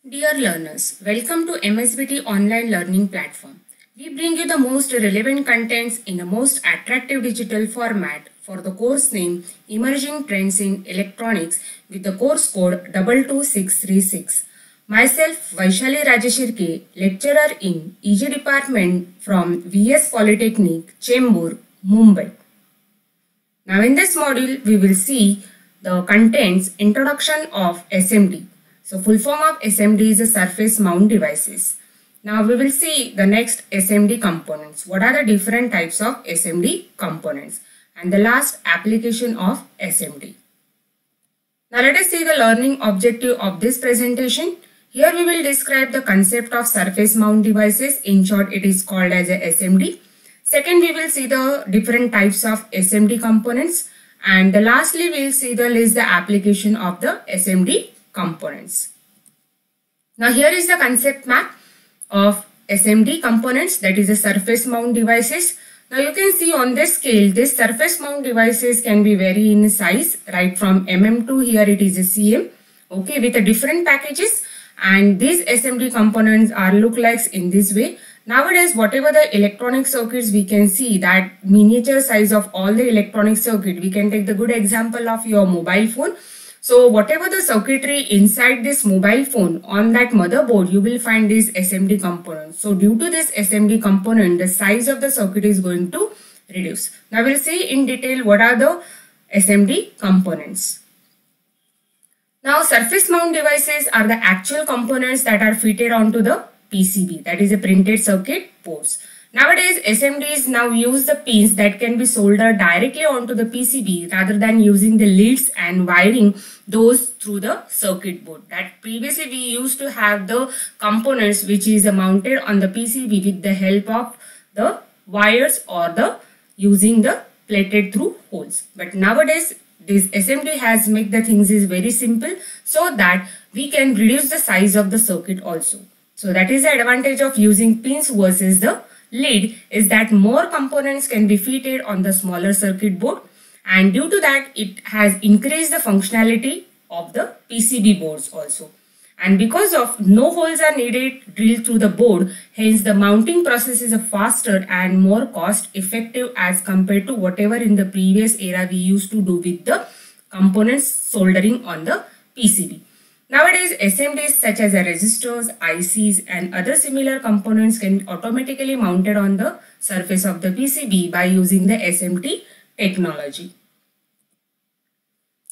Dear learners, welcome to MSBT online learning platform. We bring you the most relevant contents in a most attractive digital format for the course name Emerging Trends in Electronics with the course code 22636. Myself Vaishali Rajeshirke, lecturer in EG department from VS Polytechnic, Chembur, Mumbai. Now in this module we will see the contents introduction of SMD. So full form of SMD is a surface mount devices. Now we will see the next SMD components. What are the different types of SMD components? And the last application of SMD. Now let us see the learning objective of this presentation. Here we will describe the concept of surface mount devices. In short, it is called as a SMD. Second, we will see the different types of SMD components. And lastly, we will see the application of the SMD components. Now here is the concept map of SMD components, that is the surface mount devices. Now you can see on this scale, this surface mount devices can be vary in size, right from mm to here it is a cm, okay, with the different packages, and these SMD components are look like in this way. Nowadays, whatever the electronic circuits, we can see that miniature size of all the electronic circuit. We can take the good example of your mobile phone. So whatever the circuitry inside this mobile phone, on that motherboard, you will find these SMD components. So due to this SMD component, the size of the circuit is going to reduce. Now we'll see in detail what are the SMD components. Now surface mount devices are the actual components that are fitted onto the PCB, that is a printed circuit boards. Nowadays, SMDs now use the pins that can be soldered directly onto the PCB rather than using the leads and wiring those through the circuit board. That previously we used to have the components which is mounted on the PCB with the help of the wires or the using the plated through holes. But nowadays, this SMD has made the things is very simple so that we can reduce the size of the circuit also. So that is the advantage of using pins versus the lead, is that more components can be fitted on the smaller circuit board, and due to that it has increased the functionality of the PCB boards also. And because of no holes are needed drilled through the board, hence the mounting process is faster and more cost effective as compared to whatever in the previous era we used to do with the components soldering on the PCB. Nowadays, SMDs such as resistors, ICs and other similar components can automatically mounted on the surface of the PCB by using the SMT technology.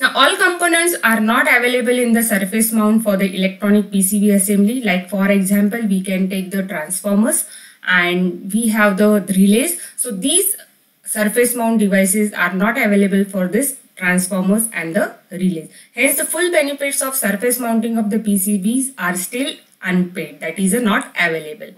Now, all components are not available in the surface mount for the electronic PCB assembly. Like for example, we can take the transformers and we have the relays. So these surface mount devices are not available for this transformers and the relays. Hence, the full benefits of surface mounting of the PCBs are still unpaid, that is not available.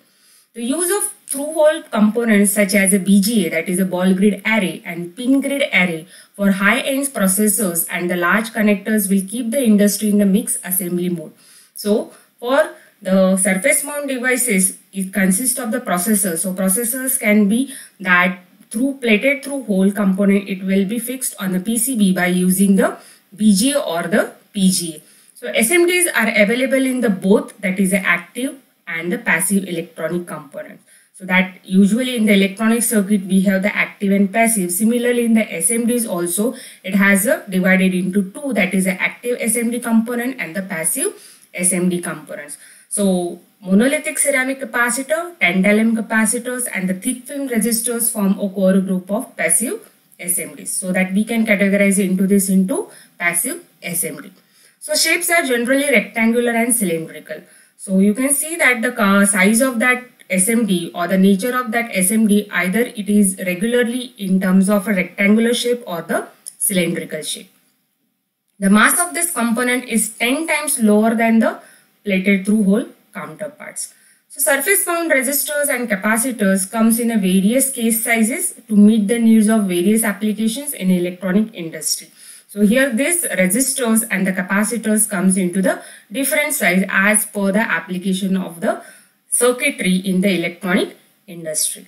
The use of through-hole components such as a BGA, that is a ball grid array, and pin grid array for high-end processors and the large connectors will keep the industry in the mixed assembly mode. So, for the surface mount devices, it consists of the processors. So, processors can be that through plated through hole component, it will be fixed on the PCB by using the BGA or the PGA. So SMDs are available in the both, that is the active and the passive electronic components. So that usually in the electronic circuit we have the active and passive. Similarly in the SMDs also it has divided into two, that is the active SMD component and the passive SMD components. So monolithic ceramic capacitor, tantalum capacitors and the thick film resistors form a core group of passive SMDs. So that we can categorize into passive SMD. So shapes are generally rectangular and cylindrical. So you can see that the size of that SMD or the nature of that SMD, either it is regularly in terms of a rectangular shape or the cylindrical shape. The mass of this component is 10 times lower than the plated through hole counterparts. So surface mount resistors and capacitors comes in a various case sizes to meet the needs of various applications in electronic industry. So here this resistors and the capacitors comes into the different size as per the application of the circuitry in the electronic industry.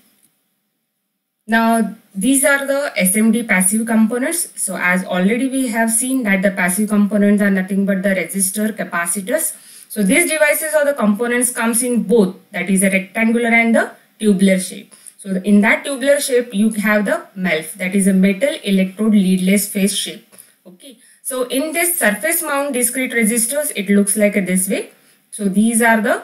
Now these are the SMD passive components. So as already we have seen that the passive components are nothing but the resistor, capacitors. So these devices or the components comes in both, that is a rectangular and the tubular shape. So in that tubular shape you have the MELF, that is a metal electrode leadless phase shape. Okay. So in this surface mount discrete resistors, it looks like this way. So these are the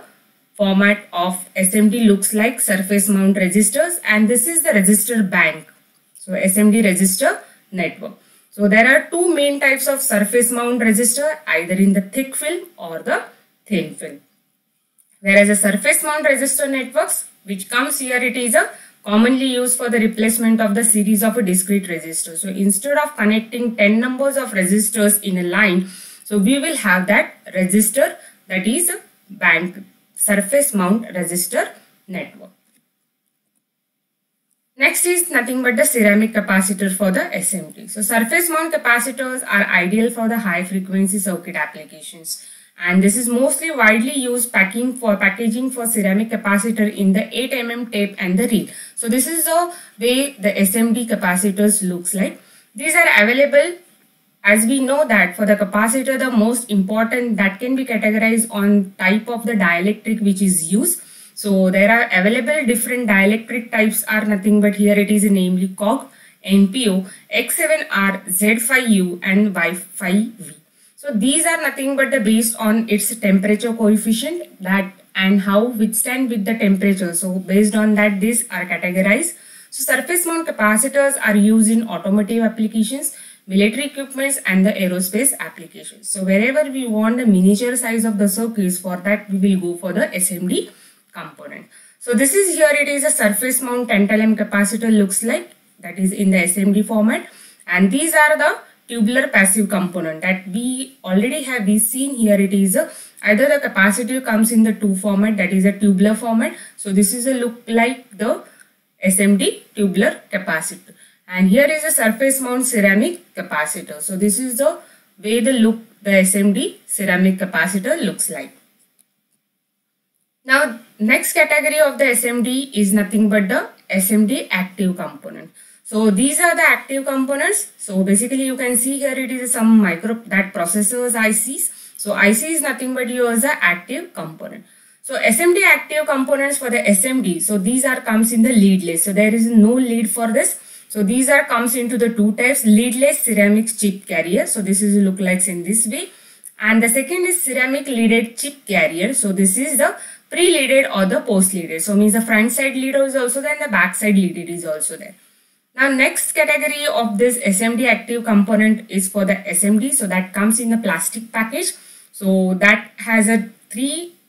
format of SMD, looks like surface mount resistors, and this is the resistor bank. So SMD resistor network. So there are two main types of surface mount resistor, either in the thick film or the thin film. Whereas the surface mount resistor networks, which comes here, it is a commonly used for the replacement of the series of a discrete resistor. So instead of connecting 10 numbers of resistors in a line, so we will have that resistor, that is a bank surface mount resistor network. Next is nothing but the ceramic capacitor for the SMD. So surface mount capacitors are ideal for the high frequency circuit applications, and this is mostly widely used packaging for ceramic capacitor in the 8 mm tape and the reel. So this is the way the SMD capacitors looks like. These are available, as we know that for the capacitor, the most important that can be categorized on type of the dielectric which is used. So there are available different dielectric types are nothing but here it is namely COG, NPO, X7R, Z5U and Y5V. So these are nothing but based on its temperature coefficient that and how withstand with the temperature. So based on that these are categorized. So surface mount capacitors are used in automotive applications, military equipments and the aerospace applications. So wherever we want the miniature size of the circuits, for that we will go for the SMD component. So this is here it is a surface mount tantalum capacitor looks like, that is in the SMD format, and these are the tubular passive component that we already have seen here. It is either the capacitor comes in the two format, that is a tubular format. So this is a look like the SMD tubular capacitor, and here is a surface mount ceramic capacitor. So this is the way the SMD ceramic capacitor looks like. Now next category of the SMD is nothing but the SMD active component. So these are the active components. So basically you can see here it is some processors ICs. So IC is nothing but yours the active component. So SMD active components for the SMD. So these are comes in the leadless. So there is no lead for this. So these are comes into the two types, leadless ceramic chip carrier. So this is look like in this way. And the second is ceramic leaded chip carrier. So this is the pre-leaded or the post-leaded. So means the front side leader is also there and the back side leaded is also there. Now next category of this SMD active component is for the SMD. So that comes in the plastic package. So that has a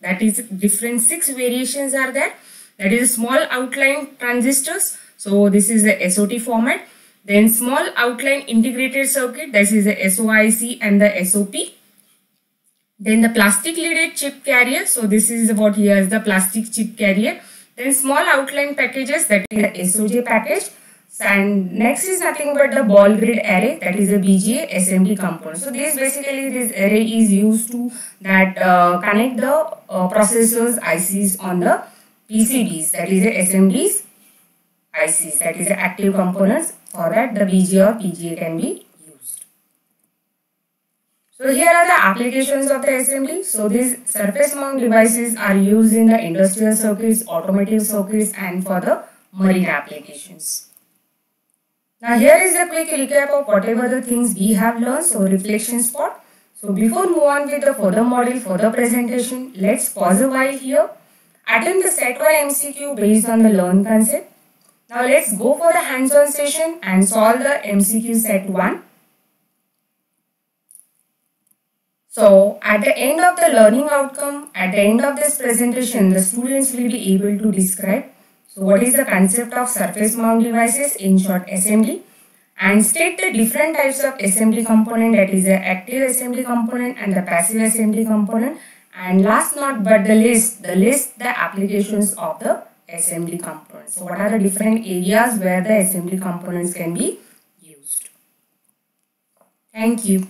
different 6 variations are there. That is small outline transistors. So this is the SOT format. Then small outline integrated circuit. This is the SOIC and the SOP. Then the plastic leaded chip carrier. So this is what here is the plastic chip carrier. Then small outline packages, that is the SOJ package. And next is nothing but the ball grid array, that is a BGA SMD component. So this array is used to that connect the processors ICs on the PCBs, that is the SMDs ICs, that is the active components. For that the BGA or PGA can be used. So here are the applications of the SMD. So these surface mount devices are used in the industrial circuits, automotive circuits and for the marine applications. Now here is a quick recap of whatever the things we have learned. So reflection spot. So before move on with the further model, further presentation, let's pause a while here. Attempt the set 1 MCQ based on the learned concept. Now let's go for the hands-on session and solve the MCQ set 1. So at the end of the learning outcome, at the end of this presentation, the students will be able to describe so what is the concept of surface mount devices, in short SMD, and state the different types of SMD component, that is the active SMD component and the passive SMD component, and last not but the list the applications of the SMD components. So what are the different areas where the SMD components can be used? Thank you.